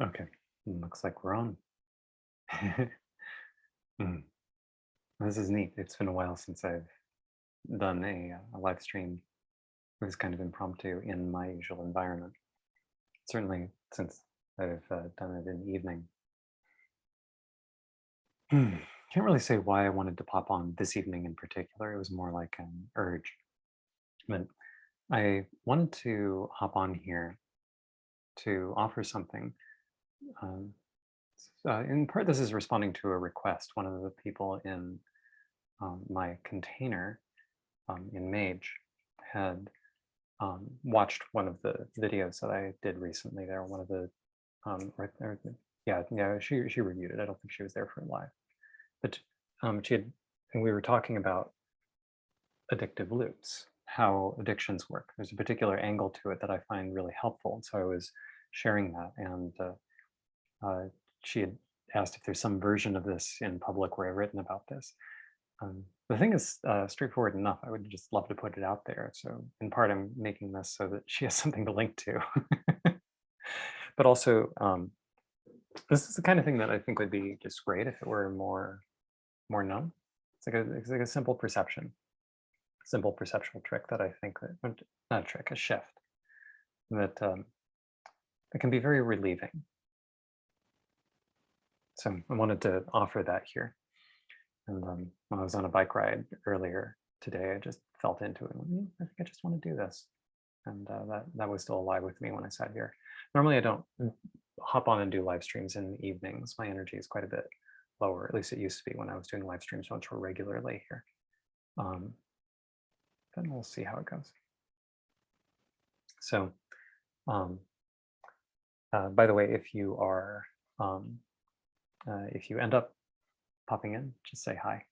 Okay, looks like we're on. Mm, this is neat. It's been a while since I've done a live stream. It was kind of impromptu in my usual environment. Certainly since I've done it in the evening. Can't really say why I wanted to pop on this evening in particular. It was more like an urge. But I wanted to hop on here to offer something. Um, in part, this is responding to a request. One of the people in my container in Mage had watched one of the videos that I did recently. There, one of the yeah, she reviewed it. I don't think she was there for it live, but she had, and we were talking about addictive loops, how addictions work. There's a particular angle to it that I find really helpful, and so I was sharing that, and uh, she had asked if there's some version of this in public where I've written about this. The thing is straightforward enough. I would just love to put it out there. So in part, I'm making this so that she has something to link to. But also, this is the kind of thing that I think would be just great if it were more known. It's like a simple perceptual trick that I think that not a trick, a shift that that can be very relieving. So I wanted to offer that here. And when I was on a bike ride earlier today, I just felt into it. I think I just want to do this, and that was still alive with me when I sat here. Normally, I don't hop on and do live streams in the evenings. My energy is quite a bit lower. At least it used to be when I was doing live streams much more regularly here. Then we'll see how it goes. So, by the way, if you are if you end up popping in, just say hi.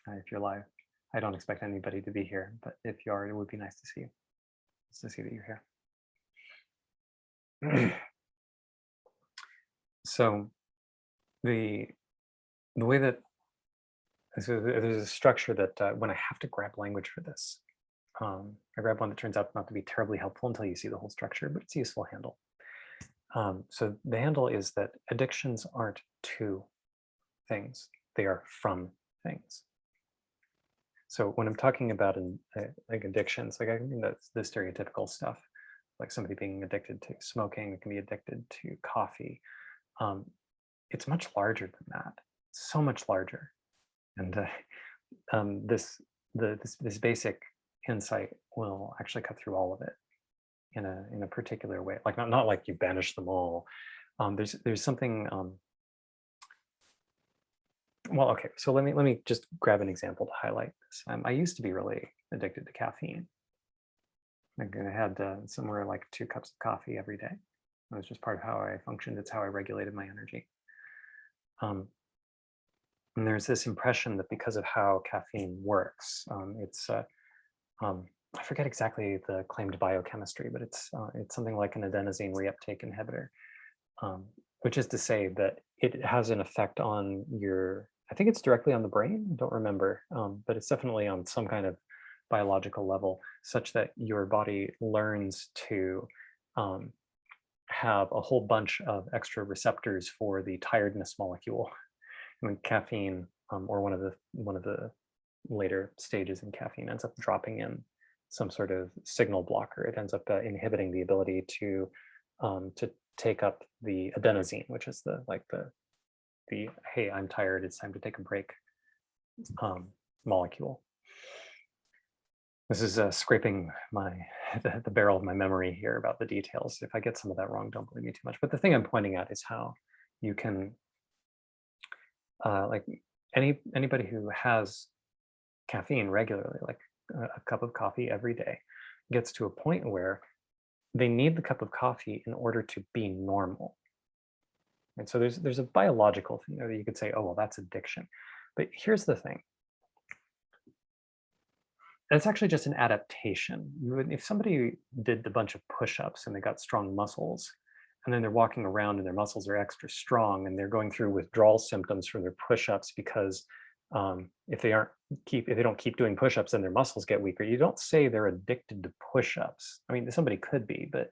If you're live, I don't expect anybody to be here, but if you are, it would be nice to see you. Just to see that you're here. So the way that there's a structure that when I have to grab language for this, I grab one that turns out not to be terribly helpful until you see the whole structure, but it's a useful handle. So the handle is that addictions aren't to things; they are from things. So when I'm talking about like addictions, like I mean that's the stereotypical stuff, like somebody being addicted to smoking, can be addicted to coffee. It's much larger than that, so much larger. And this basic insight will actually cut through all of it in a particular way. Like not like you banish them all. There's something. Well, okay. So let me just grab an example to highlight this. I used to be really addicted to caffeine. I had somewhere like 2 cups of coffee every day. It was just part of how I functioned. It's how I regulated my energy. And there's this impression that because of how caffeine works, I forget exactly the claimed biochemistry, but it's something like an adenosine reuptake inhibitor, which is to say that it has an effect on your. I think it's directly on the brain. I don't remember, but it's definitely on some kind of biological level, such that your body learns to have a whole bunch of extra receptors for the tiredness molecule. When caffeine, or one of the later stages in caffeine, ends up dropping in some sort of signal blocker. It ends up inhibiting the ability to take up the adenosine, which is the hey, I'm tired, it's time to take a break molecule. This is scraping the barrel of my memory here about the details. If I get some of that wrong, don't believe me too much. But the thing I'm pointing at is how you can, like anybody who has caffeine regularly, like a cup of coffee every day, gets to a point where they need the cup of coffee in order to be normal. And so there's a biological thing that you could say, oh, well, that's addiction. But here's the thing. It's actually just an adaptation. If somebody did a bunch of push-ups and they got strong muscles, and then they're walking around and their muscles are extra strong and they're going through withdrawal symptoms from their push-ups because if they don't keep doing push-ups, then their muscles get weaker. You don't say they're addicted to push-ups. I mean, somebody could be, but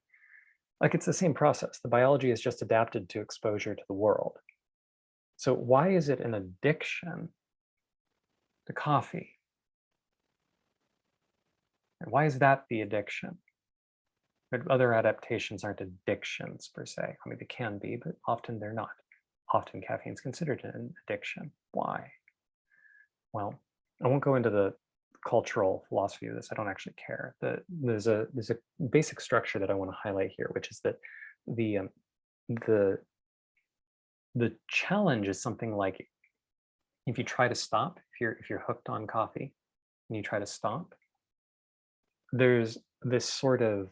like it's the same process. The biology is just adapted to exposure to the world. So why is it an addiction to coffee? And why is that the addiction? But other adaptations aren't addictions per se. I mean, they can be, but often they're not. Often caffeine is considered an addiction. Why? Well, I won't go into the cultural philosophy of this. I don't actually care. There's a basic structure that I want to highlight here, which is that the the the challenge is something like if you try to stop, if you're hooked on coffee and you try to stop, there's this sort of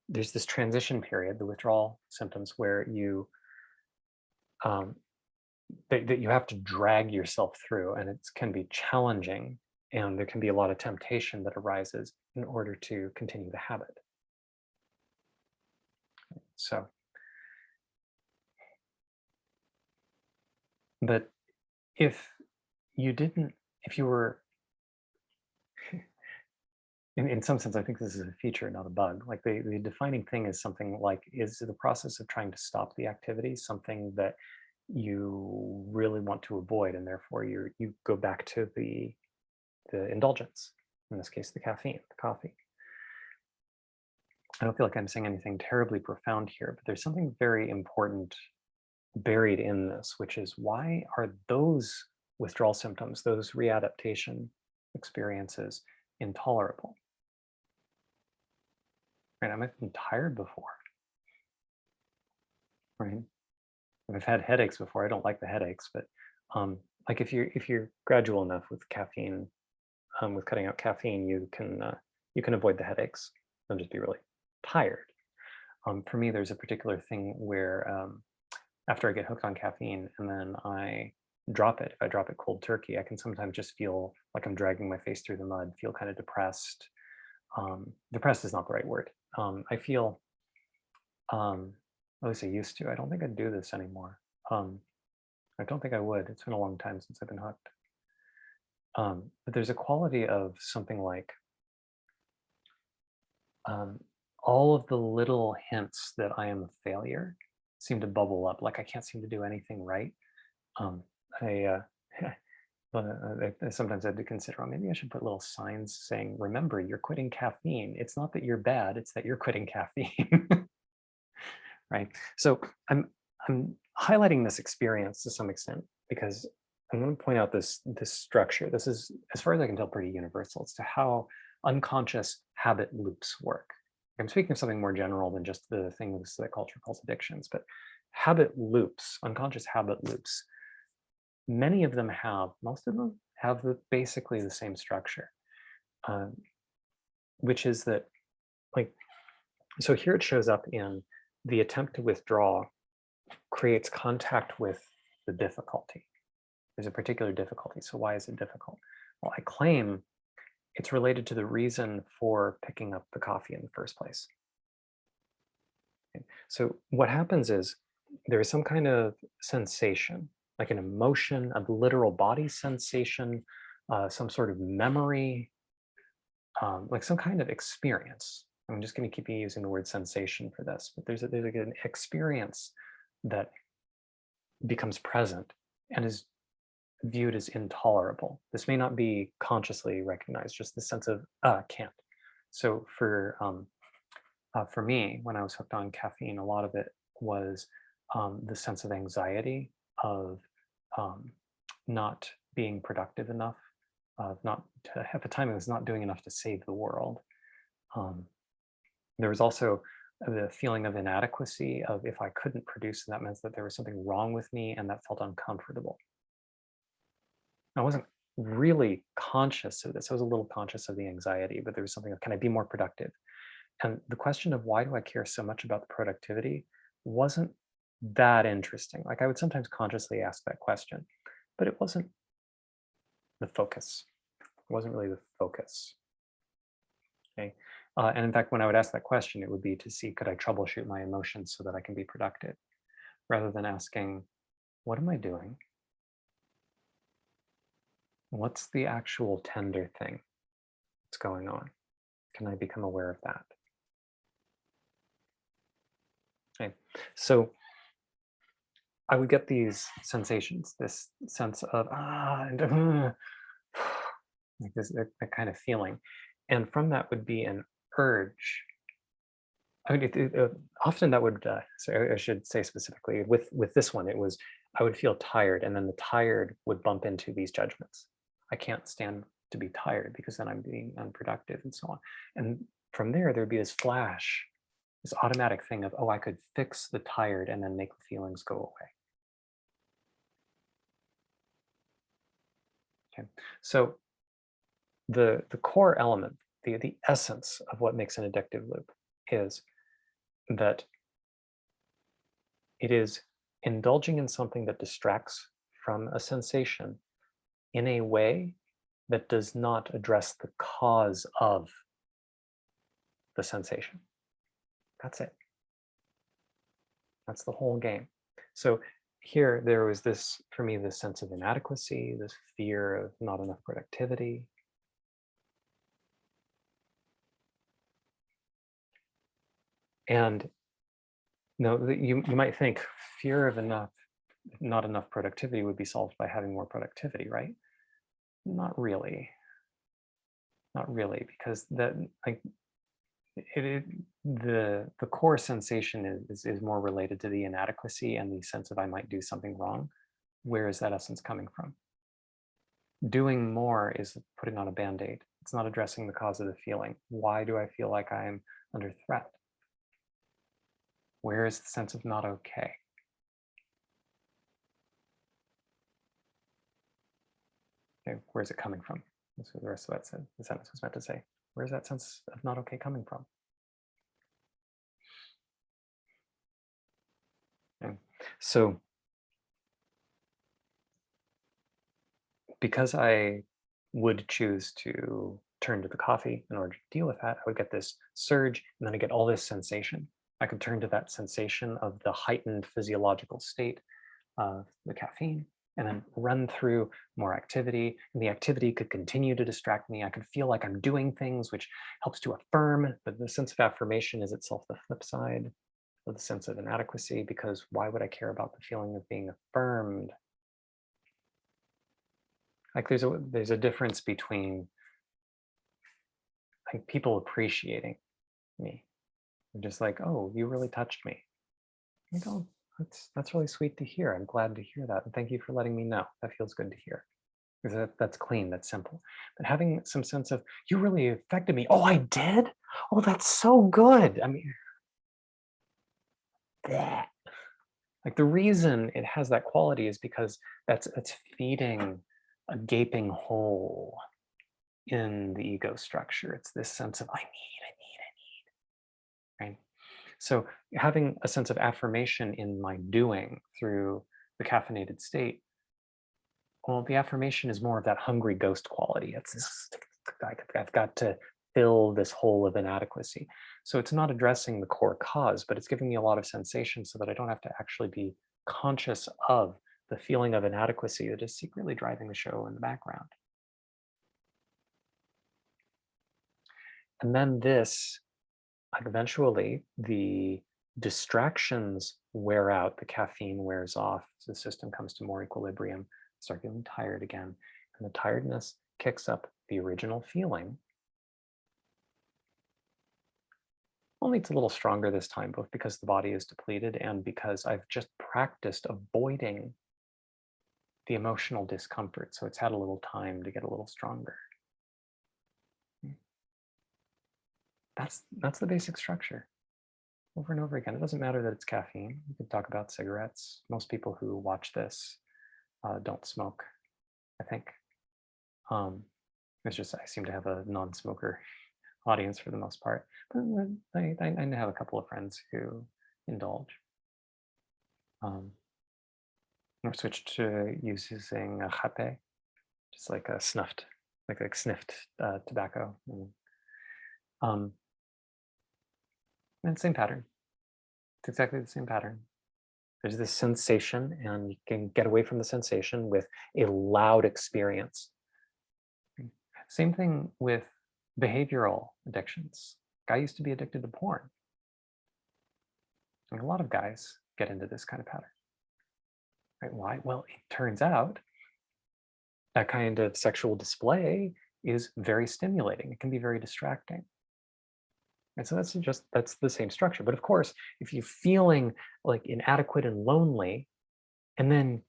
there's this transition period, the withdrawal symptoms, where you that you have to drag yourself through, and it can be challenging, and there can be a lot of temptation that arises in order to continue the habit. So, but if you didn't, if you were, in some sense, I think this is a feature, not a bug. Like the defining thing is something like, is the process of trying to stop the activity something that you really want to avoid, and therefore you go back to the indulgence, in this case, the caffeine, the coffee. I don't feel like I'm saying anything terribly profound here, but there's something very important buried in this, which is why are those withdrawal symptoms, those readaptation experiences, intolerable? Right? I might have been tired before. Right? I've had headaches before. I don't like the headaches, but like if you're gradual enough with caffeine, with cutting out caffeine, you can avoid the headaches. You'll just be really tired. For me, there's a particular thing where after I get hooked on caffeine and then I drop it, if I drop it cold turkey, I can sometimes just feel like I'm dragging my face through the mud, feel kind of depressed. Depressed is not the right word. I feel, at least I used to. I don't think I'd do this anymore. I don't think I would. It's been a long time since I've been hooked. But there's a quality of something like all of the little hints that I am a failure seem to bubble up. Like I can't seem to do anything right. I sometimes I had to consider, oh, maybe I should put little signs saying, remember, you're quitting caffeine. It's not that you're bad, it's that you're quitting caffeine. Right? So I'm highlighting this experience to some extent because I'm going to point out this structure. This is, as far as I can tell, pretty universal. It's to how unconscious habit loops work. I'm speaking of something more general than just the things that culture calls addictions, but habit loops, unconscious habit loops, many of them have, most of them have basically the same structure, which is that, like, so here it shows up in the attempt to withdraw creates contact with the difficulty. There's a particular difficulty. So why is it difficult? Well, I claim it's related to the reason for picking up the coffee in the first place. Okay. So what happens is there is some kind of sensation, like an emotion, a literal body sensation, some sort of memory, like some kind of experience. I'm just going to keep using the word sensation for this, but there's like an experience that becomes present and is viewed as intolerable. This may not be consciously recognized, just the sense of can't. So for me, when I was hooked on caffeine, a lot of it was the sense of anxiety of not being productive enough, of not to, at the time it was not doing enough to save the world. There was also the feeling of inadequacy of if I couldn't produce, that meant that there was something wrong with me, and that felt uncomfortable. I wasn't really conscious of this. I was a little conscious of the anxiety, but there was something of, can I be more productive? And the question of why do I care so much about the productivity wasn't that interesting. Like I would sometimes consciously ask that question, but it wasn't the focus. It wasn't really the focus. Okay. And in fact, when I would ask that question, it would be to see, could I troubleshoot my emotions so that I can be productive, rather than asking, what am I doing? What's the actual tender thing that's going on? Can I become aware of that? Okay. So I would get these sensations, this sense of and like this that kind of feeling, and from that would be an urge. I mean, often that would. So I should say specifically with this one, it was I would feel tired, and then the tired would bump into these judgments. I can't stand to be tired because then I'm being unproductive and so on. And from there, there'd be this flash, this automatic thing of, oh, I could fix the tired and then make the feelings go away. Okay, so the core element, the essence of what makes an addictive loop is that it is indulging in something that distracts from a sensation in a way that does not address the cause of the sensation. That's it. That's the whole game. So here, there was this, for me, this sense of inadequacy, this fear of not enough productivity. And you might think fear of not enough productivity would be solved by having more productivity, right? Not really. Not really, because that like it the core sensation is more related to the inadequacy and the sense of I might do something wrong. Where is that essence coming from? Doing more is putting on a band-aid. It's not addressing the cause of the feeling. Why do I feel like I'm under threat? Where is the sense of not okay? Okay, where's it coming from? That's what the rest of that the sentence was meant to say. Where's that sense of not okay coming from? Okay. So because I would choose to turn to the coffee in order to deal with that, I would get this surge and then I get all this sensation. I could turn to that sensation of the heightened physiological state of the caffeine and then run through more activity. And the activity could continue to distract me. I could feel like I'm doing things, which helps to affirm, but the sense of affirmation is itself the flip side of the sense of inadequacy, because why would I care about the feeling of being affirmed? Like there's a difference between like people appreciating me. I'm just like, oh, you really touched me. I go, that's really sweet to hear. I'm glad to hear that. And thank you for letting me know. That feels good to hear. Because that's clean, that's simple. But having some sense of, you really affected me. Oh, I did? Oh, that's so good. I mean, bleh. Like the reason it has that quality is because it's feeding a gaping hole in the ego structure. It's this sense of I need, right? So having a sense of affirmation in my doing through the caffeinated state, well, the affirmation is more of that hungry ghost quality. It's this, I've got to fill this hole of inadequacy. So it's not addressing the core cause, but it's giving me a lot of sensation so that I don't have to actually be conscious of the feeling of inadequacy that is secretly driving the show in the background. And then this, like eventually the distractions wear out, the caffeine wears off, so the system comes to more equilibrium, start feeling tired again, and the tiredness kicks up the original feeling. Only it's a little stronger this time, both because the body is depleted and because I've just practiced avoiding the emotional discomfort. So it's had a little time to get a little stronger. That's the basic structure. Over and over again. It doesn't matter that it's caffeine. We could talk about cigarettes. Most people who watch this don't smoke, I think. It's just I seem to have a non-smoker audience for the most part. But I have a couple of friends who indulge. I've switched to using a jape, just like a sniffed tobacco. And, And it's the same pattern. It's exactly the same pattern. There's this sensation, and you can get away from the sensation with a loud experience. Same thing with behavioral addictions. Guy used to be addicted to porn. And a lot of guys get into this kind of pattern. Right? Why? Well, it turns out that kind of sexual display is very stimulating. It can be very distracting. And so that's the same structure. But of course, if you're feeling like inadequate and lonely, and then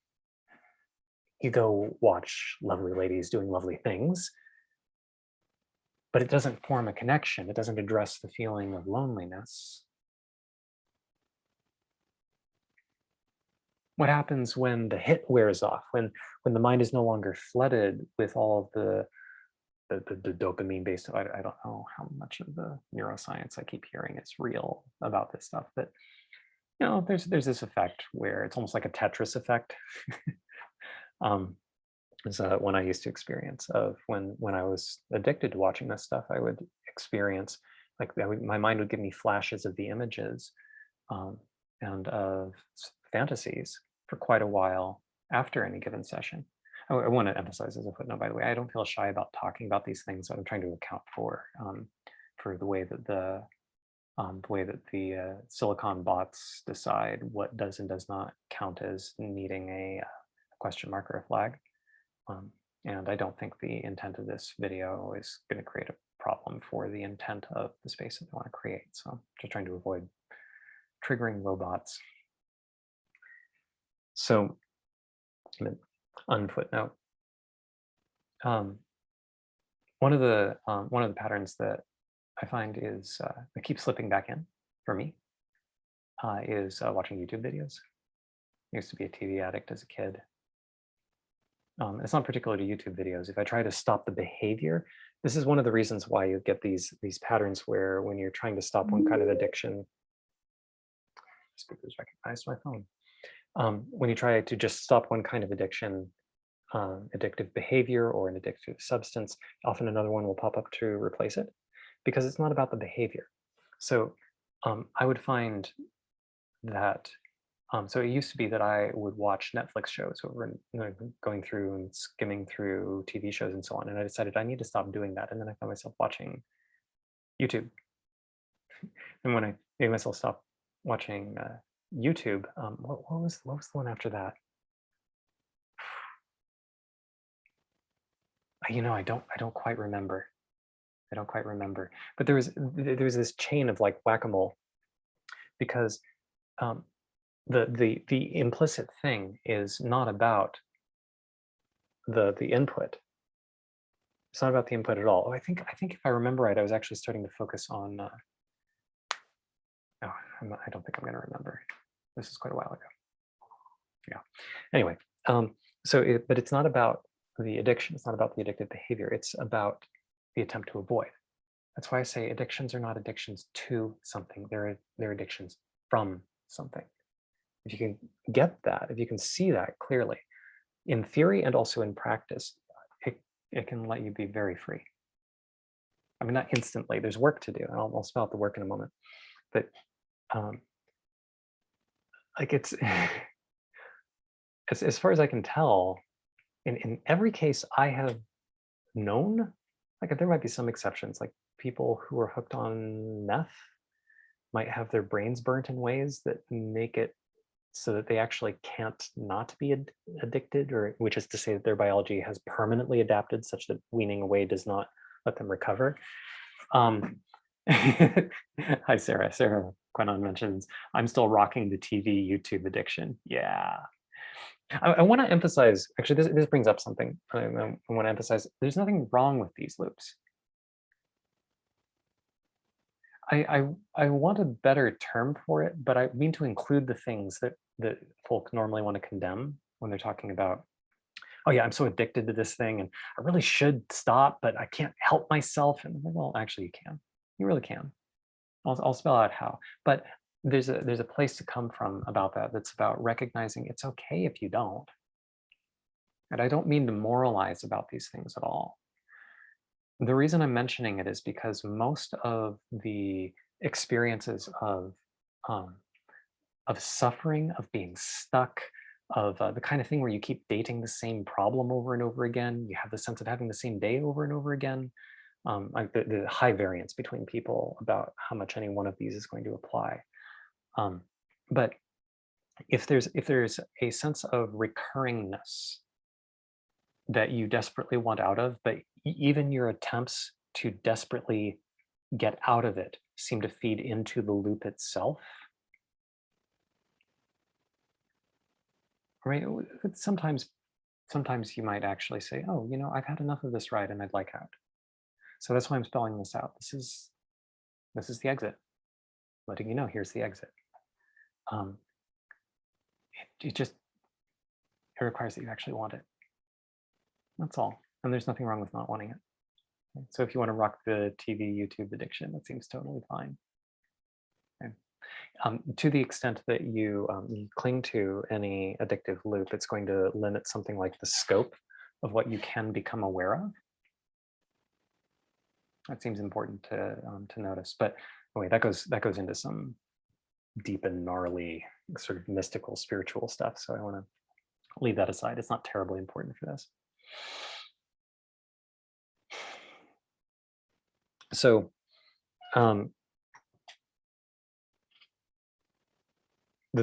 you go watch lovely ladies doing lovely things, but it doesn't form a connection, it doesn't address the feeling of loneliness. What happens when the hit wears off, when the mind is no longer flooded with all of the dopamine based, I don't know how much of the neuroscience I keep hearing is real about this stuff, but there's this effect where it's almost like a Tetris effect. Is one I used to experience of when I was addicted to watching this stuff. I would experience like my mind would give me flashes of the images and of fantasies for quite a while after any given session. I want to emphasize as a footnote, by the way, I don't feel shy about talking about these things. I'm trying to account for the way that the silicon bots decide what does and does not count as needing a question mark or a flag. And I don't think the intent of this video is going to create a problem for the intent of the space that they want to create. So I'm just trying to avoid triggering robots. So, unfootnote. One of the patterns that I find is that keeps slipping back in for me is watching YouTube videos. I used to be a TV addict as a kid. It's not particular to YouTube videos. If I try to stop the behavior, this is one of the reasons why you get these patterns where when you're trying to stop one kind of addiction, speakers recognize my phone. When you try to just stop one kind of addiction, addictive behavior or an addictive substance, often another one will pop up to replace it because it's not about the behavior. So I would find that so it used to be that I would watch Netflix shows over going through and skimming through TV shows and so on. And I decided I need to stop doing that. And then I found myself watching YouTube. And when I made myself stop watching YouTube, what was the one after that? I don't quite remember. I don't quite remember. But there was this chain of like whack-a-mole because the implicit thing is not about the input. It's not about the input at all. Oh, I think if I remember right, I was actually starting to focus on. I don't think I'm going to remember. This is quite a while ago. Yeah. Anyway, but it's not about the addiction. It's not about the addictive behavior. It's about the attempt to avoid. That's why I say addictions are not addictions to something. They're addictions from something. If you can get that, if you can see that clearly, in theory and also in practice, it can let you be very free. I mean, not instantly. There's work to do, and I'll spell out the work in a moment. But like it's as far as I can tell, in every case I have known, like there might be some exceptions, like people who are hooked on meth might have their brains burnt in ways that make it so that they actually can't not be addicted, or which is to say that their biology has permanently adapted such that weaning away does not let them recover. Hi, Sarah. Sarah Quenon mentions, I'm still rocking the TV YouTube addiction. Yeah. I want to emphasize, actually, this brings up something. I want to emphasize, there's nothing wrong with these loops. I want a better term for it, but I mean to include the things that folk normally want to condemn when they're talking about, oh yeah, I'm so addicted to this thing and I really should stop, but I can't help myself. And well, actually you can. You really can. I'll spell out how. But there's a place to come from about that. That's about recognizing it's okay if you don't. And I don't mean to moralize about these things at all. The reason I'm mentioning it is because most of the experiences um, of suffering, of being stuck, of the kind of thing where you keep dating the same problem over and over again. You have the sense of having the same day over and over again. Like the high variance between people about how much any one of these is going to apply. Um, but if there's a sense of recurringness that you desperately want out of, but even your attempts to desperately get out of it seem to feed into the loop itself, right? Sometimes you might actually say, oh, I've had enough of this ride and I'd like out. So that's why I'm spelling this out. This is the exit, letting you know here's the exit. um, it requires that you actually want it. That's all. And there's nothing wrong with not wanting it. Okay? So if you want to rock the TV, YouTube addiction, that seems totally fine. Okay? To the extent that you cling to any addictive loop, it's going to limit something like the scope of what you can become aware of. That seems important to notice. But anyway, that goes into some deep and gnarly sort of mystical spiritual stuff. So I want to leave that aside. It's not terribly important for this. So the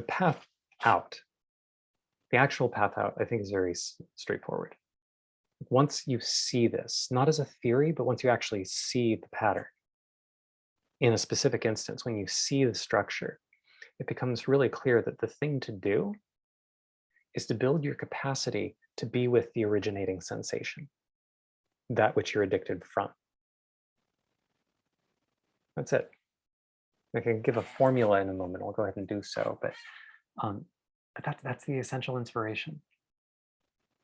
path out, the actual path out, I think is very straightforward. Once you see this, not as a theory, but once you actually see the pattern in a specific instance, when you see the structure, it becomes really clear that the thing to do is to build your capacity to be with the originating sensation, that which you're addicted from. That's it. I can give a formula in a moment. I'll go ahead and do so, but that's the essential inspiration.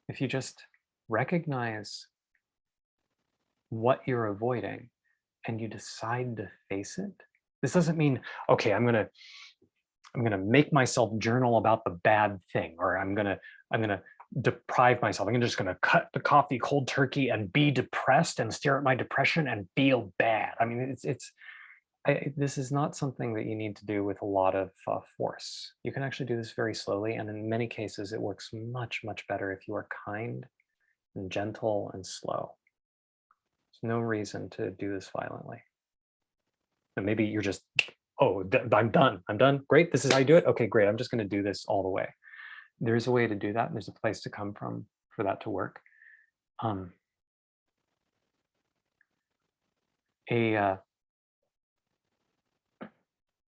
If you just recognize what you're avoiding and you decide to face it, this doesn't mean, okay, I'm gonna make myself journal about the bad thing, or I'm gonna deprive myself. I'm just gonna cut the coffee cold turkey and be depressed and stare at my depression and feel bad. I mean, this is not something that you need to do with a lot of force. You can actually do this very slowly, and in many cases, it works much, much better if you are kind and gentle and slow. There's no reason to do this violently. And maybe you're just, oh, I'm done. Great, this is how you do it. Okay, great. I'm just going to do this all the way. There's a way to do that, and there's a place to come from for that to work.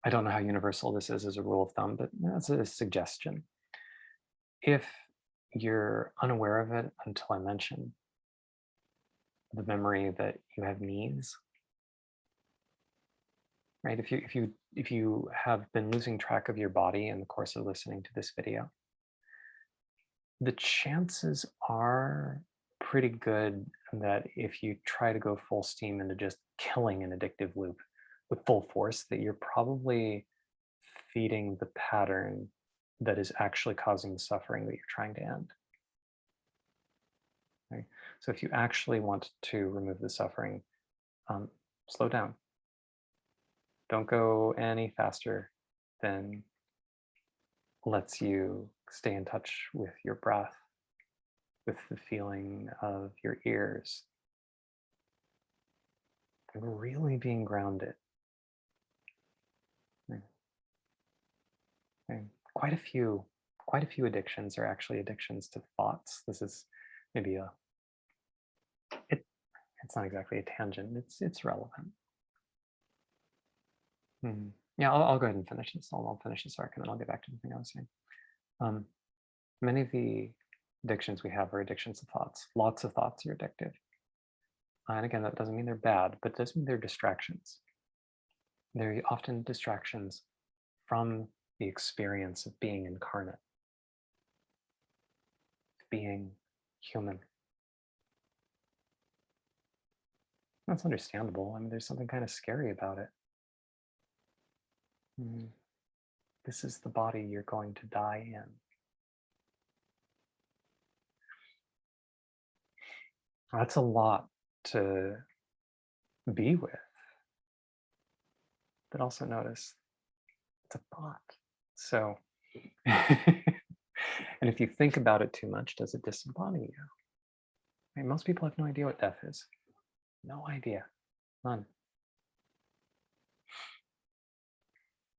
I don't know how universal this is as a rule of thumb, but that's a suggestion. If you're unaware of it until I mention the memory that you have needs, right? If you have been losing track of your body in the course of listening to this video, the chances are pretty good that if you try to go full steam into just killing an addictive loop with full force, that you're probably feeding the pattern that is actually causing the suffering that you're trying to end. Right? So if you actually want to remove the suffering, slow down. Don't go any faster than lets you stay in touch with your breath, with the feeling of your ears, and really being grounded. And quite a few addictions are actually addictions to thoughts. This is maybe it's not exactly a tangent. It's relevant. Yeah, I'll go ahead and finish this. I'll finish this arc and then I'll get back to the thing I was saying. Many of the addictions we have are addictions to thoughts. Lots of thoughts are addictive. And again, that doesn't mean they're bad, but it does mean they're distractions. They're often distractions from the experience of being incarnate, being human. That's understandable. I mean, there's something kind of scary about it. This is the body you're going to die in. That's a lot to be with. but also notice it's a thought. So, and if you think about it too much, does it disembody you? Right? Most people have no idea what death is. No idea. None.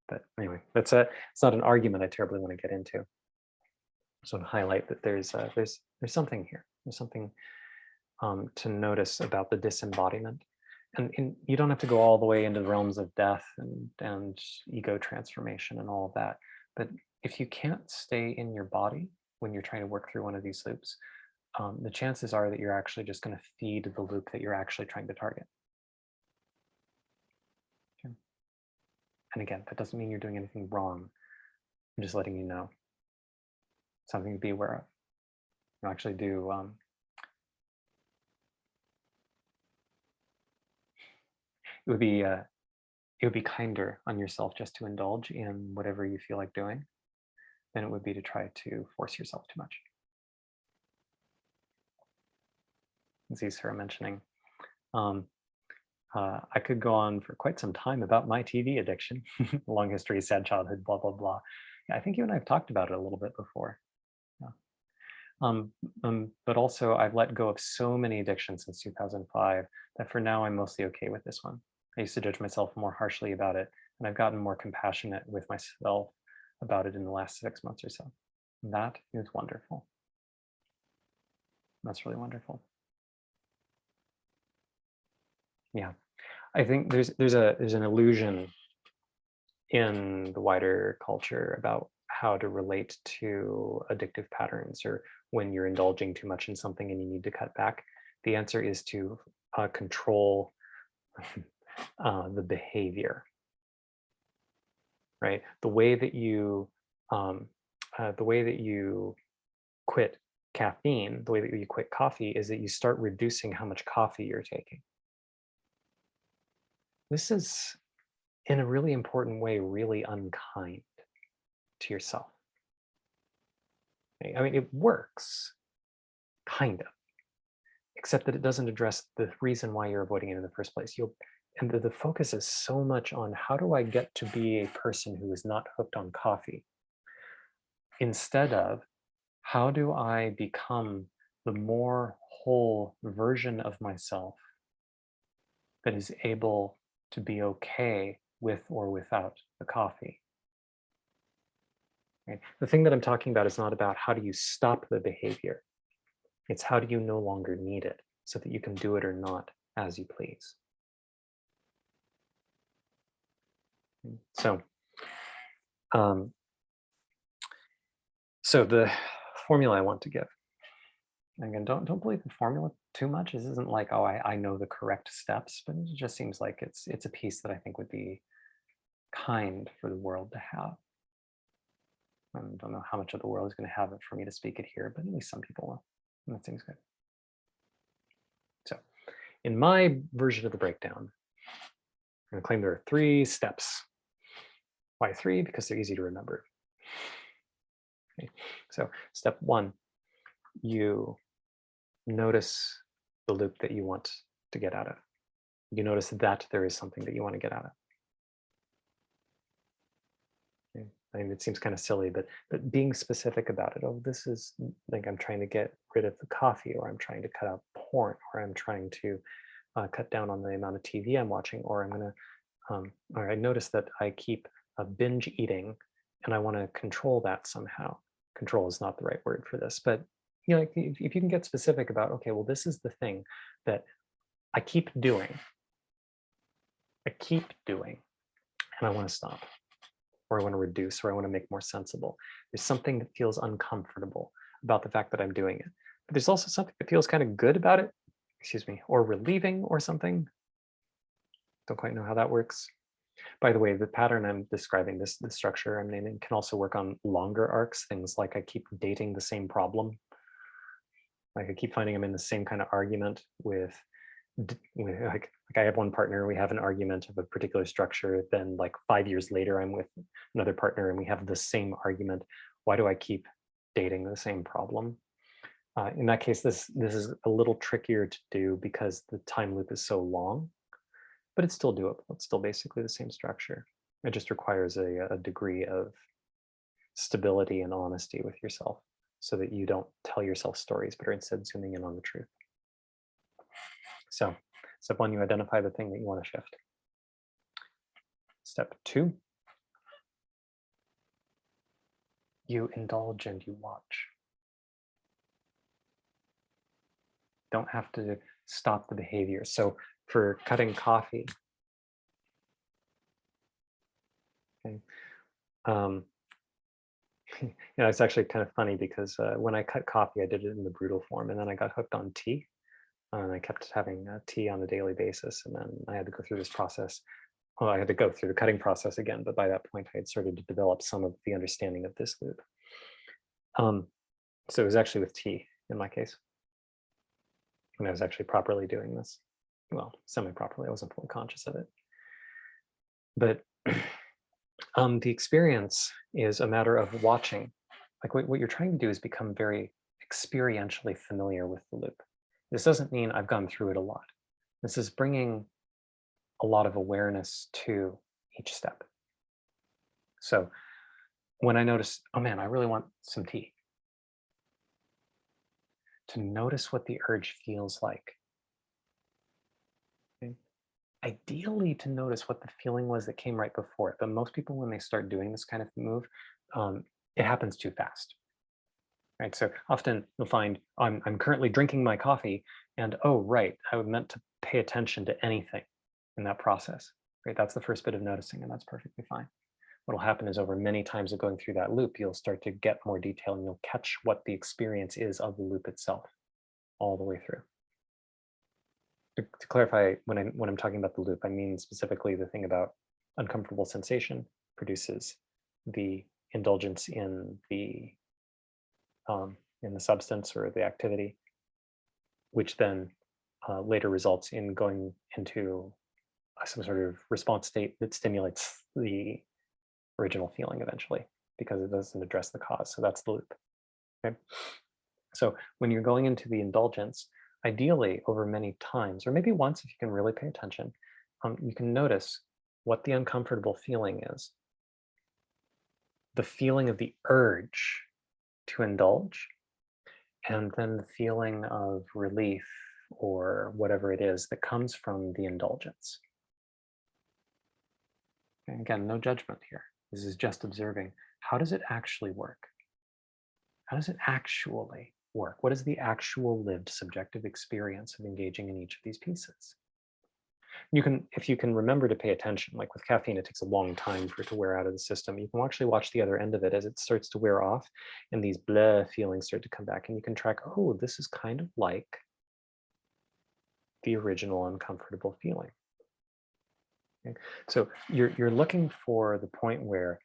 But anyway, it's not an argument I terribly want to get into. I just want to highlight that there's something here. There's something to notice about the disembodiment. And you don't have to go all the way into the realms of death and ego transformation and all of that. But if you can't stay in your body when you're trying to work through one of these loops, the chances are that you're actually just going to feed the loop that you're actually trying to target. Okay. And again, that doesn't mean you're doing anything wrong. I'm just letting you know. Something to be aware of. You actually do. It would be kinder on yourself just to indulge in whatever you feel like doing than it would be to try to force yourself too much. As you were mentioning, I could go on for quite some time about my TV addiction, long history, sad childhood, blah, blah, blah. Yeah, I think you and I have talked about it a little bit before. Yeah. But also I've let go of so many addictions since 2005 that for now I'm mostly okay with this one. I used to judge myself more harshly about it, and I've gotten more compassionate with myself about it in the last 6 months or so. That is wonderful. That's really wonderful. Yeah, I think there's an illusion in the wider culture about how to relate to addictive patterns, or when you're indulging too much in something and you need to cut back. The answer is to control the behavior, right? The way that you quit caffeine, the way that you quit coffee, is that you start reducing how much coffee you're taking. This is, in a really important way, really unkind to yourself. I mean, it works, kind of, except that it doesn't address the reason why you're avoiding it in the first place. And the focus is so much on how do I get to be a person who is not hooked on coffee, instead of how do I become the more whole version of myself that is able to be okay with or without the coffee. Right? The thing that I'm talking about is not about how do you stop the behavior. It's how do you no longer need it so that you can do it or not as you please. So, so the formula I want to give. Again, don't believe the formula too much. This isn't like, oh, I know the correct steps, but it just seems like it's a piece that I think would be kind for the world to have. I don't know how much of the world is going to have it for me to speak it here, but at least some people will. And that seems good. So, in my version of the breakdown, I'm going to claim there are 3 steps. Why 3? Because they're easy to remember. Okay. So, step 1, you notice the loop that you want to get out of. You notice that there is something that you want to get out of. Okay. I mean, it seems kind of silly, but being specific about it. Oh, this is like I'm trying to get rid of the coffee, or I'm trying to cut out porn, or I'm trying to cut down on the amount of TV I'm watching, or I'm going to, or I notice that I keep binge eating, and I want to control that somehow. Control is not the right word for this, but you know, if you can get specific about, okay, well, this is the thing that I keep doing, and I want to stop, or I want to reduce, or I want to make more sensible. There's something that feels uncomfortable about the fact that I'm doing it. But there's also something that feels kind of good about it, or relieving or something. Don't quite know how that works. By the way, the pattern I'm describing, the structure I'm naming, can also work on longer arcs, things like I keep dating the same problem. Like I keep finding I'm in the same kind of argument with like I have one partner, we have an argument of a particular structure, then like 5 years later I'm with another partner and we have the same argument. Why do I keep dating the same problem? In that case, this is a little trickier to do because the time loop is so long. but it's still doable. It's still basically the same structure. It just requires a degree of stability and honesty with yourself so that you don't tell yourself stories, but are instead zooming in on the truth. So, step one, you identify the thing that you want to shift. Step two, you indulge and you watch. Don't have to stop the behavior. So, for cutting coffee, okay, it's actually kind of funny because when I cut coffee, I did it in the brutal form, and then I got hooked on tea, and I kept having tea on a daily basis, and then I had to go through this process. Well, I had to go through the cutting process again, but by that point, I had started to develop some of the understanding of this loop. So it was actually with tea in my case, when I was actually properly doing this. Well, semi-properly, I wasn't fully conscious of it. But the experience is a matter of watching. Like what you're trying to do is become very experientially familiar with the loop. This doesn't mean I've gone through it a lot. This is bringing a lot of awareness to each step. So when I notice, oh man, I really want some tea, to notice what the urge feels like. Okay? Ideally, to notice what the feeling was that came right before it. But most people, when they start doing this kind of move, it happens too fast. Right. So often you'll find I'm currently drinking my coffee, and oh, right, I meant to pay attention to anything in that process. Right. That's the first bit of noticing, and that's perfectly fine. What'll happen is over many times of going through that loop, you'll start to get more detail and you'll catch what the experience is of the loop itself all the way through. To clarify, when I'm talking about the loop, I mean specifically the thing about uncomfortable sensation produces the indulgence in the substance or the activity, which then later results in going into some sort of response state that stimulates the original feeling eventually, because it doesn't address the cause. So that's the loop. Okay. So when you're going into the indulgence, ideally over many times, or maybe once if you can really pay attention, you can notice what the uncomfortable feeling is. The feeling of the urge to indulge, and then the feeling of relief or whatever it is that comes from the indulgence. And again, no judgment here. This is just observing. How does it actually work? How does it actually work? What is the actual lived subjective experience of engaging in each of these pieces? You can, if you can remember to pay attention, like with caffeine, it takes a long time for it to wear out of the system. You can actually watch the other end of it as it starts to wear off and these blah feelings start to come back, and you can track, oh, this is kind of like the original uncomfortable feeling. Okay? So you're looking for the point where,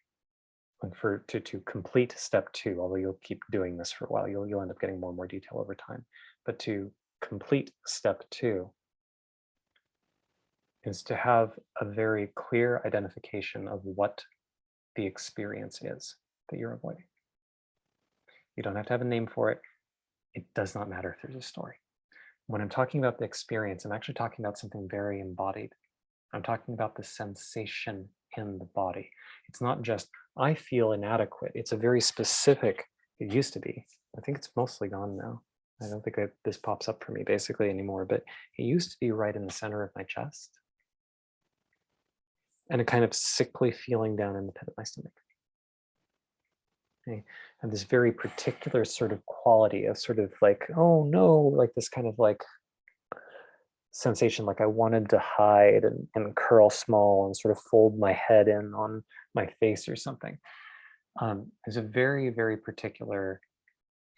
to complete step two, although you'll keep doing this for a while, you'll end up getting more and more detail over time. But to complete step two is to have a very clear identification of what the experience is that you're avoiding. You don't have to have a name for it. It does not matter if there's a story. When I'm talking about the experience, I'm actually talking about something very embodied. I'm talking about the sensation in the body. It's not just, I feel inadequate. It's a very specific, it used to be. I think it's mostly gone now. I don't think this pops up for me basically anymore, but it used to be right in the center of my chest. And a kind of sickly feeling down in the pit of my stomach. Okay. And this very particular sort of quality of sort of like, oh no, like this kind of like sensation, like I wanted to hide and curl small and sort of fold my head in on my face or something. Is a very, very particular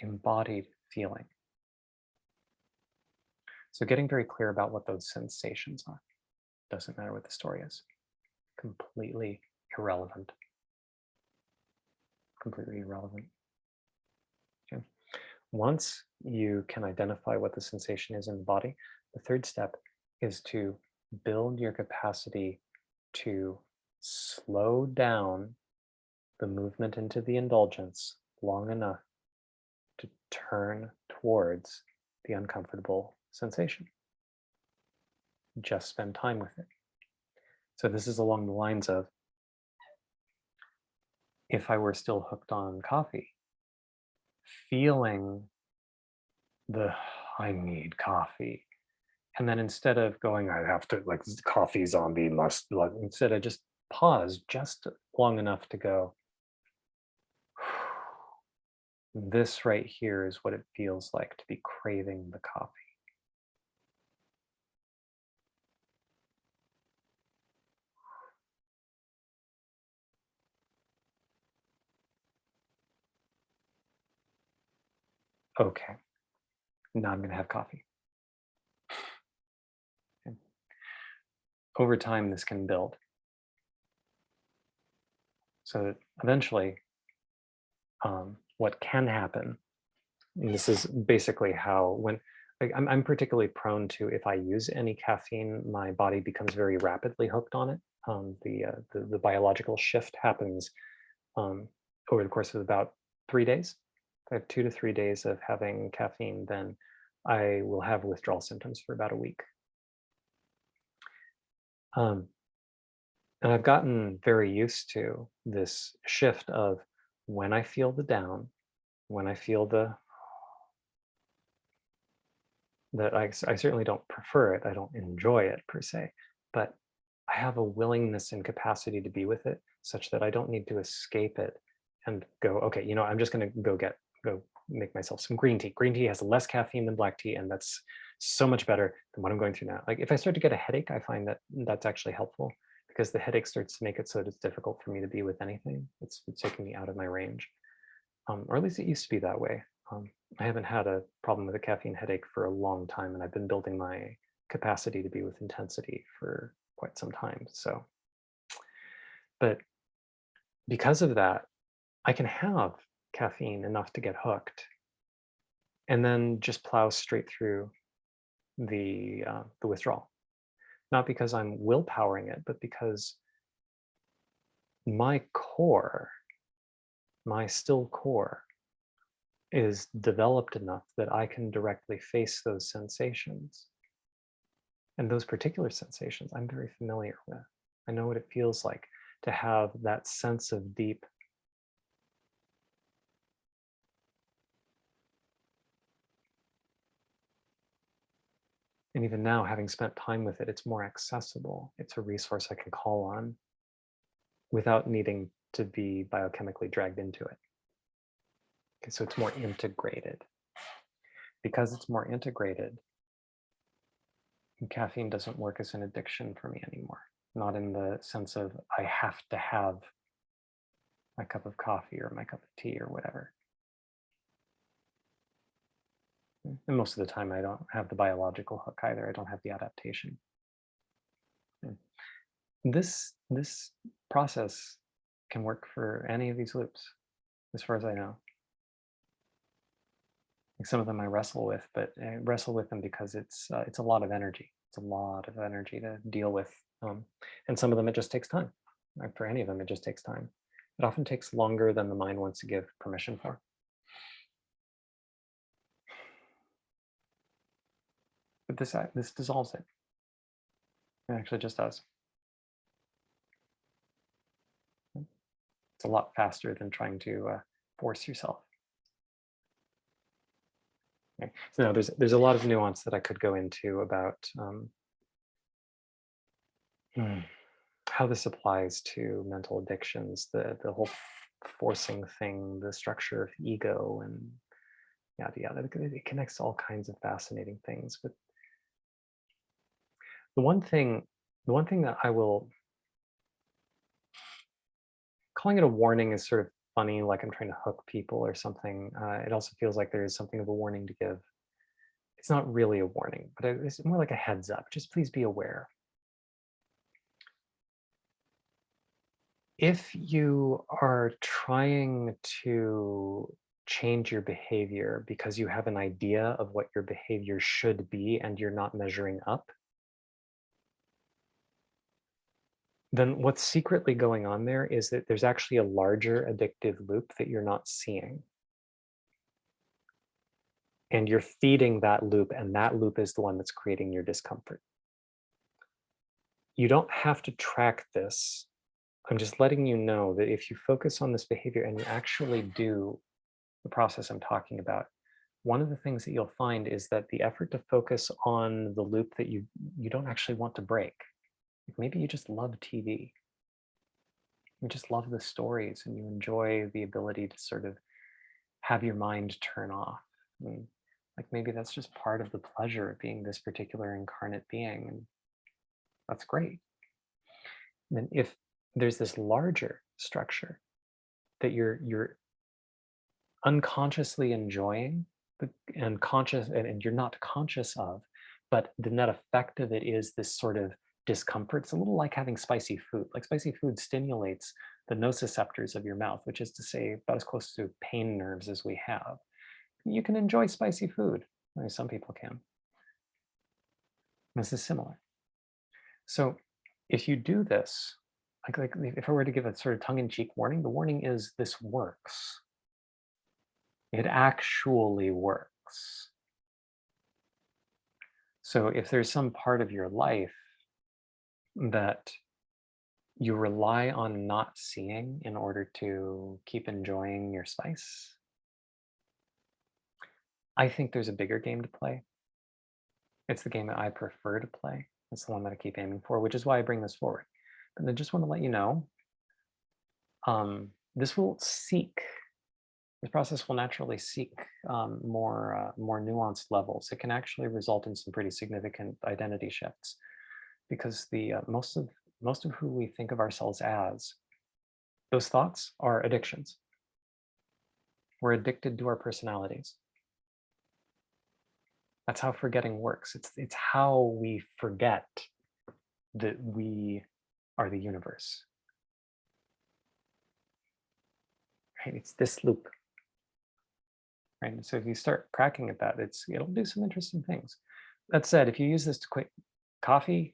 embodied feeling. So getting very clear about what those sensations are. Doesn't matter what the story is. Completely irrelevant. Completely irrelevant. Okay. Once you can identify what the sensation is in the body, the third step is to build your capacity to slow down the movement into the indulgence long enough to turn towards the uncomfortable sensation. Just spend time with it. So this is along the lines of, if I were still hooked on coffee, feeling the I need coffee. And then instead of going, I have to, like, coffee zombie must, like, instead I just pause just long enough to go, this right here is what it feels like to be craving the coffee. Okay, now I'm going to have coffee. Okay. Over time, this can build. So that eventually, what can happen, and this is basically how, when, like, I'm particularly prone to, if I use any caffeine, my body becomes very rapidly hooked on it. The biological shift happens um, over the course of about 3 days. If I have 2 to 3 days of having caffeine, then I will have withdrawal symptoms for about a week. Um, and I've gotten very used to this shift of, when I feel the down, when I feel that I certainly don't prefer it, I don't enjoy it per se, but I have a willingness and capacity to be with it, such that I don't need to escape it and go, okay, I'm just going to go make myself some green tea. Green tea has less caffeine than black tea, and that's so much better than what I'm going through now. Like, if I start to get a headache, I find that that's actually helpful, because the headache starts to make it so that it's difficult for me to be with anything. It's taking me out of my range, or at least it used to be that way. Um, I haven't had a problem with a caffeine headache for a long time, and I've been building my capacity to be with intensity for quite some time. So, but because of that, I can have caffeine enough to get hooked, and then just plow straight through the withdrawal. Not because I'm willpowering it, but because my core, my still core, is developed enough that I can directly face those sensations. And those particular sensations I'm very familiar with. I know what it feels like to have that sense of deep, and even now, having spent time with it, it's more accessible. It's a resource I can call on without needing to be biochemically dragged into it. Okay, so it's more integrated. Because it's more integrated, caffeine doesn't work as an addiction for me anymore. Not in the sense of, I have to have my cup of coffee or my cup of tea or whatever. And most of the time, I don't have the biological hook either. I don't have the adaptation. Mm. This process can work for any of these loops, as far as I know. Like, some of them I wrestle with, but I wrestle with them because it's a lot of energy. It's a lot of energy to deal with, and some of them it just takes time. Like, for any of them, it just takes time. It often takes longer than the mind wants to give permission for. But this dissolves it. It actually just does. It's a lot faster than trying to force yourself. Okay. So now there's a lot of nuance that I could go into about hmm, how this applies to mental addictions, the whole forcing thing, the structure of ego, and yada yada. It connects to all kinds of fascinating things. But the one thing, the one thing that I will, calling it a warning is sort of funny, like I'm trying to hook people or something. It also feels like there is something of a warning to give. It's not really a warning, but it's more like a heads up. Just please be aware. If you are trying to change your behavior because you have an idea of what your behavior should be and you're not measuring up, then what's secretly going on there is that there's actually a larger addictive loop that you're not seeing. And you're feeding that loop, and that loop is the one that's creating your discomfort. you don't have to track this. I'm just letting you know that if you focus on this behavior and you actually do the process I'm talking about, one of the things that you'll find is that the effort to focus on the loop that you don't actually want to break. Like maybe you just love TV. You just love the stories and you enjoy the ability to sort of have your mind turn off. I mean, like maybe that's just part of the pleasure of being this particular incarnate being, and that's great. And then if there's this larger structure that you're unconsciously enjoying and conscious and you're not conscious of, but the net effect of it is this sort of discomfort. It's a little like having spicy food. Like spicy food stimulates the nociceptors of your mouth, which is to say about as close to pain nerves as we have. You can enjoy spicy food. I mean, some people can. This is similar. So if you do this, like if I were to give a sort of tongue-in-cheek warning, the warning is this works. It actually works. So if there's some part of your life that you rely on not seeing in order to keep enjoying your spice, I think there's a bigger game to play. It's the game that I prefer to play. It's the one that I keep aiming for, which is why I bring this forward. And I just want to let you know, this process will naturally seek more nuanced levels. It can actually result in some pretty significant identity shifts, because the most of who we think of ourselves as, those thoughts are addictions. We're addicted to our personalities. That's how forgetting works. It's how we forget that we are the universe. Right? It's this loop. Right? And so if you start cracking at that, it'll do some interesting things. That said, if you use this to quit coffee,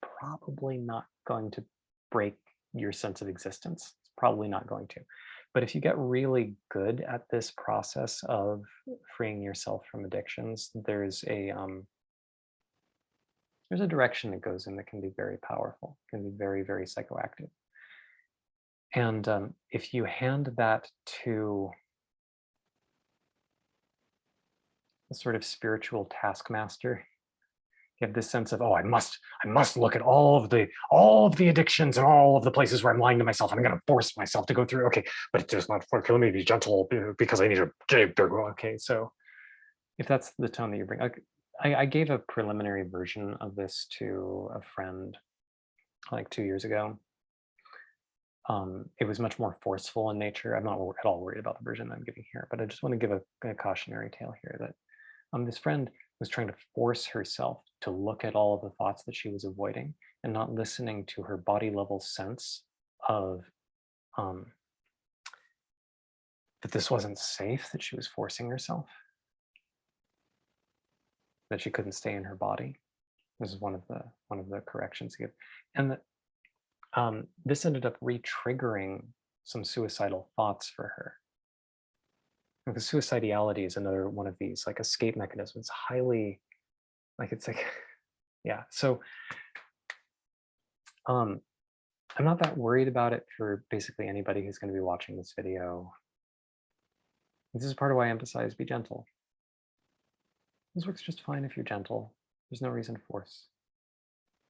probably not going to break your sense of existence. It's probably not going to. But if you get really good at this process of freeing yourself from addictions, there's a direction it goes in that can be very powerful, can be very, very psychoactive. And if you hand that to a sort of spiritual taskmaster, you have this sense of, oh, I must look at all of the addictions and all of the places where I'm lying to myself. I'm going to force myself to go through. Okay, but it's just not for. Okay, let me be gentle because I need to. Okay, so if that's the tone that you bring, like, I gave a preliminary version of this to a friend like 2 years ago. It was much more forceful in nature. I'm not at all worried about the version I'm giving here, but I just want to give a cautionary tale here that this friend was trying to force herself to look at all of the thoughts that she was avoiding and not listening to her body level sense of that this wasn't safe, that she was forcing herself, that she couldn't stay in her body. This is one of the corrections he gave. And that this ended up re-triggering some suicidal thoughts for her. Because suicidality is another one of these like escape mechanisms. Highly, like it's like, yeah. So I'm not that worried about it for basically anybody who's going to be watching this video. This is part of why I emphasize be gentle. This works just fine if you're gentle. There's no reason to force.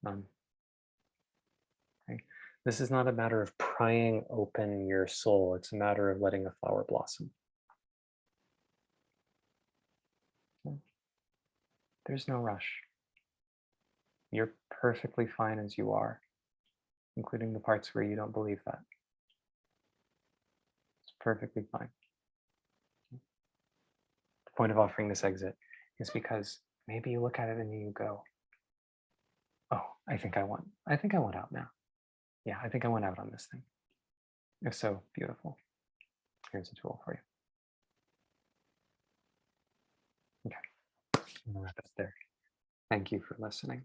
None. Okay? This is not a matter of prying open your soul. It's a matter of letting a flower blossom. There's no rush. You're perfectly fine as you are, including the parts where you don't believe that. It's perfectly fine. The point of offering this exit is because maybe you look at it and you go, oh, I think I want out now. Yeah, I think I want out on this thing. If so, beautiful. Here's a tool for you. Okay, I'm gonna wrap it there. Thank you for listening.